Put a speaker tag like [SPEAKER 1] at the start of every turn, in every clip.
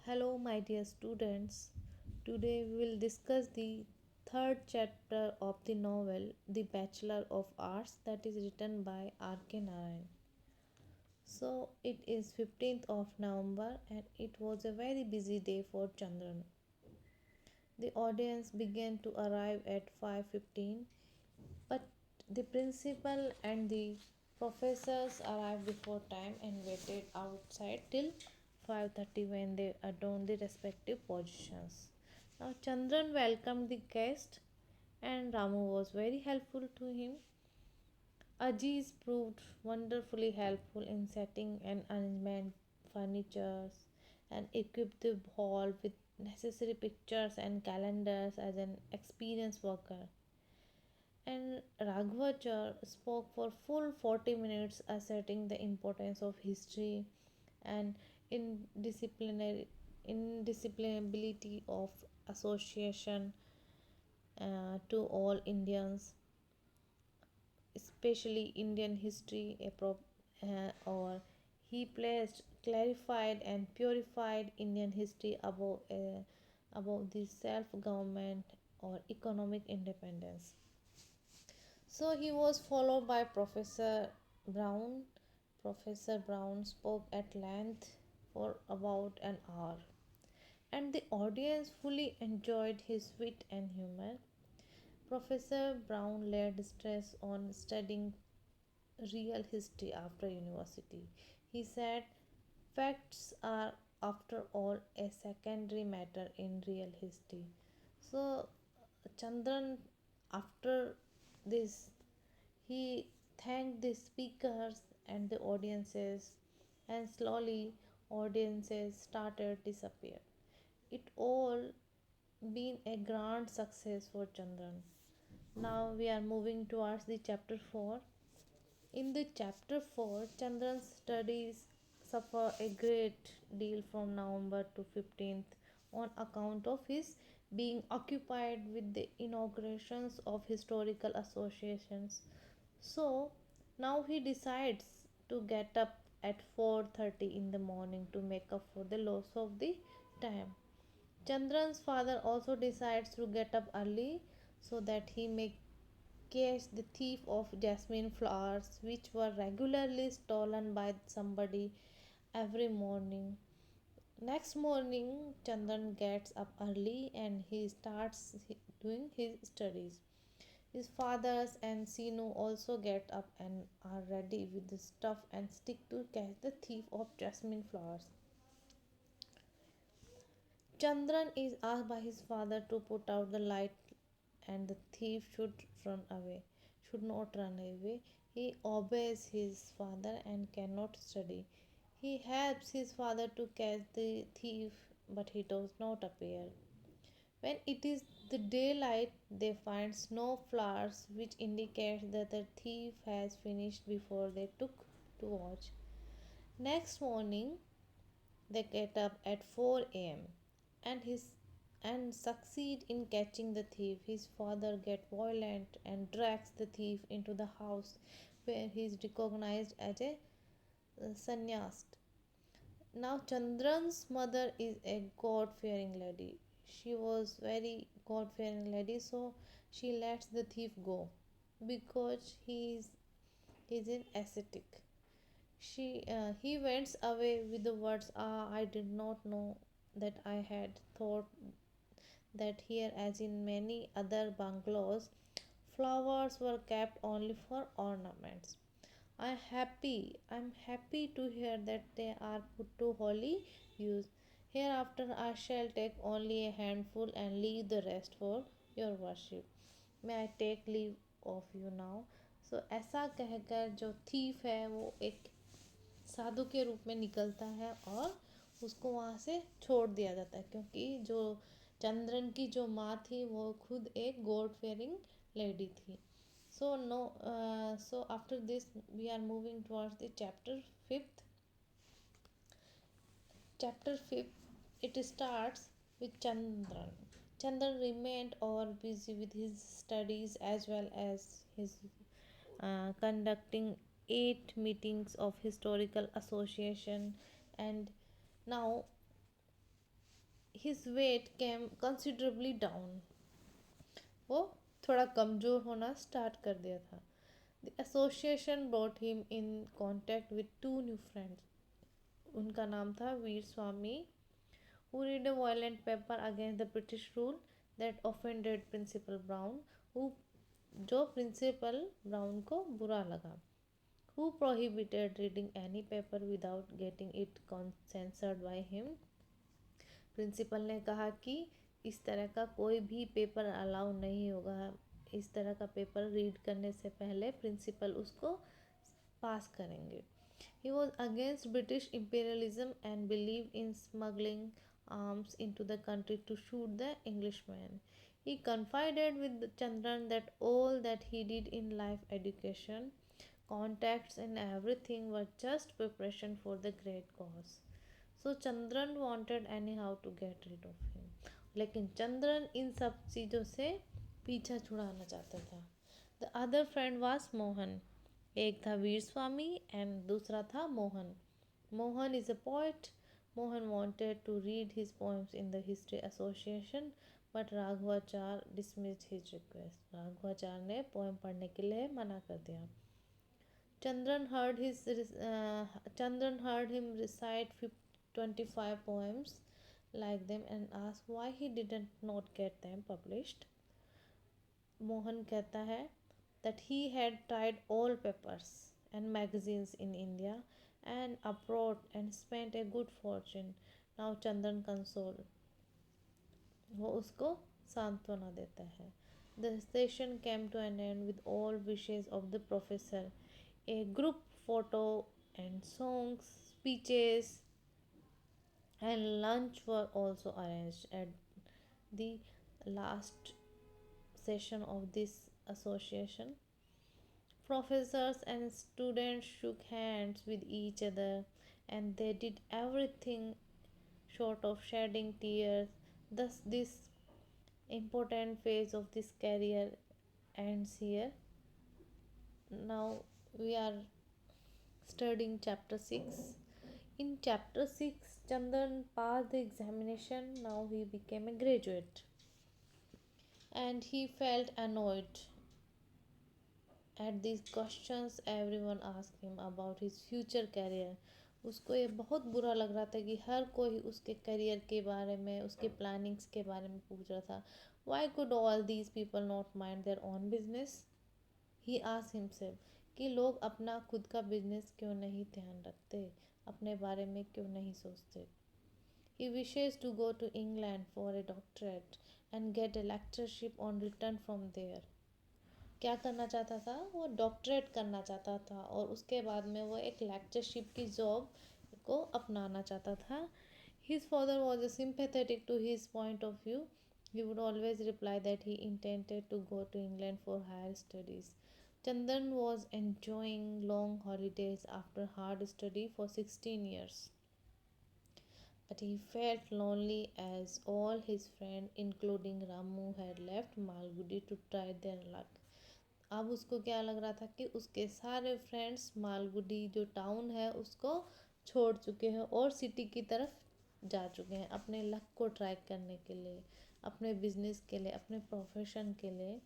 [SPEAKER 1] Hello, my dear students. Today we will discuss the third chapter of the novel The Bachelor of Arts that is written by R.K. Narayan. So it is 15th of November and it was a very busy day for Chandran. The audience began to arrive at 5:15, but the principal and the professors arrived before time and waited outside till 5:30 when they adorned the respective positions. Now Chandran welcomed the guest and Ramu was very helpful to him. Ajiz proved wonderfully helpful in setting and arrangement furniture and equipped the hall with necessary pictures and calendars as an experienced worker. And Raghvachar spoke for full 40 minutes asserting the importance of history and indisciplinary indisciplinability of association to all Indians, especially Indian history, or he placed clarified and purified Indian history above the self-government or economic independence. So he was followed by Professor Brown. Professor Brown spoke at length for about an hour, and the audience fully enjoyed his wit and humor. Professor Brown laid stress on studying real history after university. He said, facts are, after all, a secondary matter in real history. So, Chandran, after this, he thanked the speakers and the audiences, and slowly audiences started disappear. It all been a grand success for Chandran. Now we are moving towards the chapter 4. In the chapter 4, Chandran's studies suffer a great deal from November to 15th on account of his being occupied with the inaugurations of historical associations. So now he decides to get up at 4:30 in the morning to make up for the loss of the time. Chandran's father also decides to get up early so that he may catch the thief of jasmine flowers which were regularly stolen by somebody every morning. Next morning, Chandran gets up early and he starts doing his studies. His fathers and Sinu also get up and are ready with the stuff and stick to catch the thief of jasmine flowers. Chandran is asked by his father to put out the light and the thief run away, should not run away. He obeys his father and cannot study. He helps his father to catch the thief, but he does not appear. When it is the daylight, they find snow flowers, which indicates that the thief has finished before they took to watch. Next morning, they get up at 4 a.m. and succeed in catching the thief. His father gets violent and drags the thief into the house where he is recognized as a sannyast. Now Chandran's mother is a God-fearing lady. She was very God-fearing lady, so she lets the thief go because he is an ascetic. He went away with the words, "Ah, I did not know that I had thought that here, as in many other bungalows, flowers were kept only for ornaments. I'm happy to hear that they are put to holy use. Hereafter I shall take only a handful and leave the rest for your worship. May I take leave of you now." So ऐसा कहकर जो thief है वो एक साधु के रूप में निकलता है और उसको वहाँ से छोड़ दिया जाता है, क्योंकि जो चंद्रन की जो माँ थी वो खुद एक गॉड फेयरिंग लेडी थी. So after this we are moving towards the chapter 5. It starts with Chandran remained all busy with his studies as well as his conducting 8 meetings of historical association. And now his weight came considerably down. वो थोड़ा कमज़ोर होना start कर दिया था. The association brought him in contact with two new friends. उनका नाम था वीर स्वामी, who read a violent paper against the British rule that offended Principal Brown, who जो प्रिंसिपल ब्राउन को बुरा लगा. Who prohibited reading any paper without getting it censored by him. Principal ने कहा कि इस तरह का कोई भी पेपर अलाउ नहीं होगा. इस तरह का पेपर रीड करने से पहले प्रिंसिपल उसको पास करेंगे. He was against British imperialism and believed in smuggling arms into the country to shoot the Englishmen. He confided with Chandran that all that he did in life, education, contacts, and everything were just preparation for the great cause. So Chandran wanted anyhow to get rid of him. लेकिन चंद्रन इन सब चीज़ों से पीछा छुड़ाना चाहता था. The other friend was Mohan. एक था वीर स्वामी and दूसरा था Mohan. Mohan is a poet. Mohan wanted to read his poems in the history association, but Raghavacharya dismissed his request. Raghavacharya ने पोएम पढ़ने के लिए मना कर दिया. Chandran heard him recite 25 poems like them and asked why he didn't not get them published. Mohan कहता है that he had tried all papers and magazines in India and abroad and spent a good fortune. Now Chandran console. वो उसको सांत्वना देता है. The session came to an end with all wishes of the professor. A group photo and songs, speeches, and lunch were also arranged at the last session of this association. Professors and students shook hands with each other and they did everything short of shedding tears. Thus, this important phase of this career ends here. Now, we are studying chapter 6. In chapter 6, Chandan passed the examination. Now he became a graduate. And he felt annoyed at these questions everyone asked him about his future career. उसको ये बहुत बुरा लग रहा था कि हर कोई उसके करियर के बारे में, उसके प्लानिंग्स के बारे में पूछ रहा था. Why could all these people not mind their own business? He asked himself कि लोग अपना खुद का बिजनेस क्यों नहीं ध्यान रखते, अपने बारे में क्यों नहीं सोचते. He wishes to go to England for a doctorate and get a lectureship on return from there. क्या करना चाहता था? वो डॉक्टरेट करना चाहता था और उसके बाद में वो एक लेक्चरशिप की जॉब को अपनाना चाहता था. His father was sympathetic to his point of view. He would always reply that he intended to go to England for higher studies. Chandan was enjoying long holidays after hard study for 16 years. But he felt lonely as all his friends, including Ramu, had left Malgudi to try their luck. अब उसको क्या लग रहा था कि उसके सारे friends Malgudi जो टाउन है उसको छोड़ चुके हैं और सिटी की तरफ जा चुके हैं अपने लक को ट्राई करने के लिए, अपने बिजनेस के लिए, अपने प्रोफेशन के लिए.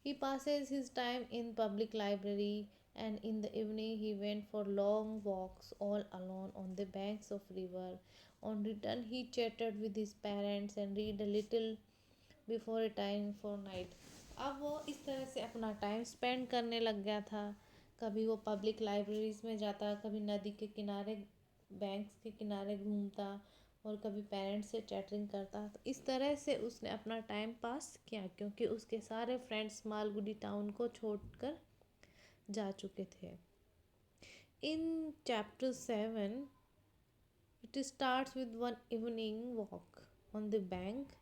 [SPEAKER 1] He passes his time in public library and in the evening he went for long walks all alone on the banks of river. On return he chatted with his parents and read a little before retiring for night. अब वो इस तरह से अपना time spend करने लग गया था. कभी वो पब्लिक लाइब्रेरीज में जाता, कभी नदी के किनारे, बैंक्स के किनारे घूमता और कभी पेरेंट्स से चैटिंग करता. तो इस तरह से उसने अपना टाइम पास किया क्योंकि उसके सारे फ्रेंड्स मालगुडी टाउन को छोड़कर जा चुके थे. In chapter 7 it starts with one evening walk on the bank.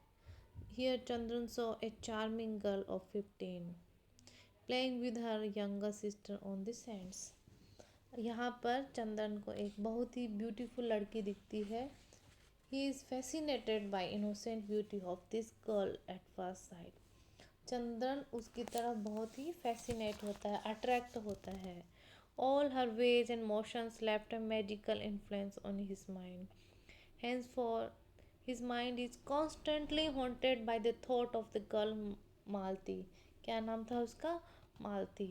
[SPEAKER 1] Here Chandran saw a charming girl of 15 playing with her younger sister on the sands. यहाँ पर चंदन को एक बहुत ही ब्यूटीफुल लड़की दिखती है. He is fascinated by innocent beauty of this girl at first sight. चंदन उसकी तरफ बहुत ही फैसिनेट होता है, अट्रैक्ट होता है. All her ways and motions left a magical influence on his mind. Henceforth His mind is constantly haunted by the thought of the girl मालती. क्या नाम था उसका? मालती.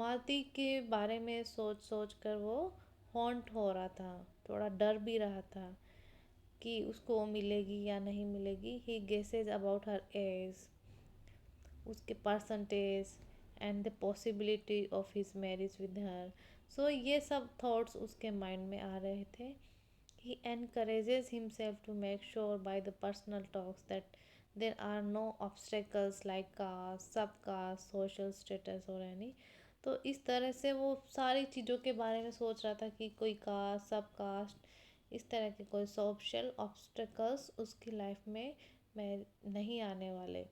[SPEAKER 1] मालती के बारे में सोच सोच कर वो हॉन्ट हो रहा था, थोड़ा डर भी रहा था कि उसको वो मिलेगी या नहीं मिलेगी. He guesses about her age, उसके percentage and the possibility of his marriage with her. So ये सब थॉट्स उसके माइंड में आ रहे थे. He encourages himself to make sure by the personal talks that there are no obstacles like caste, subcaste, social status or any. तो इस तरह से वो सारी चीज़ों के बारे में सोच रहा था कि कोई कास्ट, सब कास्ट, इस तरह के कोई सोशल ऑब्स्टेकल्स उसकी लाइफ में नहीं आने वाले.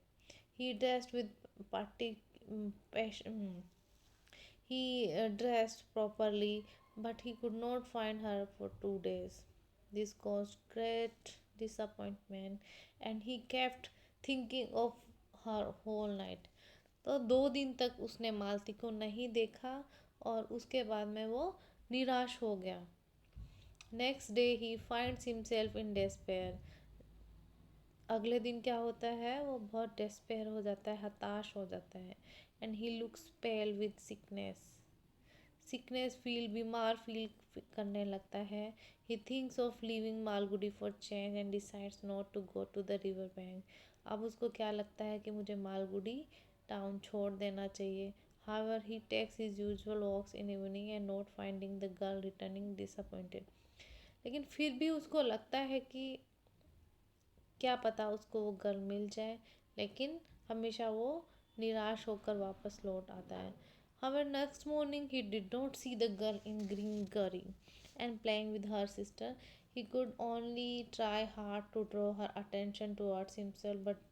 [SPEAKER 1] He dressed with party passion. He dressed properly, but he could not find her for 2 days. This caused great disappointment, and he kept thinking of her whole night. तो 2 दिन तक उसने मालती को नहीं देखा और उसके बाद में वो निराश हो गया. Next day he finds himself in despair. अगले दिन क्या होता है, वो बहुत डेस्पेयर हो जाता है, हताश हो जाता है. And he looks pale with sickness feel, बीमार फील करने लगता है. He thinks of living Malgudi for change and decides not to go to the river bank. अब उसको क्या लगता है कि मुझे मालगुडी टाउन छोड़ देना चाहिए. However he takes his usual walks in evening and not finding the girl returning disappointed. लेकिन फिर भी उसको लगता है कि क्या पता उसको वो गर्ल मिल जाए, लेकिन हमेशा वो निराश होकर वापस लौट आता है. However, next morning he did not see the girl in green curry and playing with her sister. He could only try hard to draw her attention towards himself but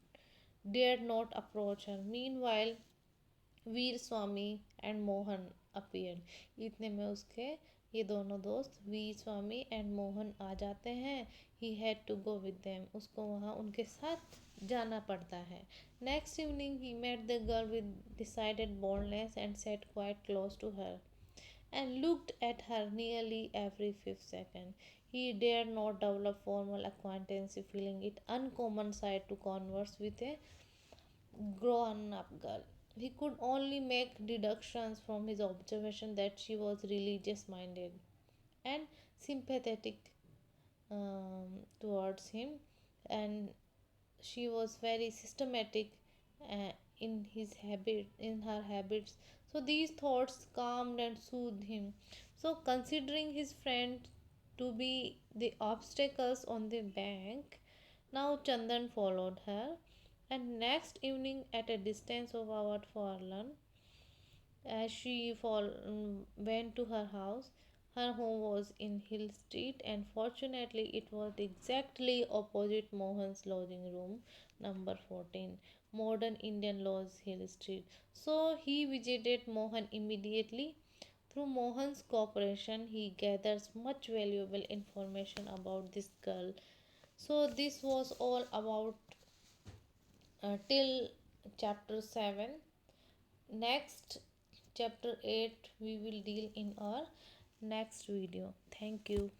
[SPEAKER 1] dared not approach her. Meanwhile, Veer Swami and Mohan appear. इतने में उसके ये दोनों दोस्त वीर स्वामी and Mohan आ जाते हैं. He had to go with them. उसको वहाँ उनके साथ जाना पड़ता है. Next evening he met the girl with decided boldness and sat quite close to her and looked at her nearly every fifth second. He dared not develop formal acquaintance, feeling it uncommon sight to converse with a grown up girl. He could only make deductions from his observation that she was religious minded and sympathetic towards him, and she was very systematic in her habits. So these thoughts calmed and soothed him. So considering his friend to be the obstacles on the bank, now Chandan followed her, and next evening at a distance of about furlong, as she went to her house. Her home was in Hill Street, and fortunately, it was exactly opposite Mohan's lodging room, number 14, Modern Indian Lodge, Hill Street. So he visited Mohan immediately. Through Mohan's cooperation, he gathers much valuable information about this girl. So this was all about till chapter 7. Next, chapter 8 we will deal in our next video. Thank you.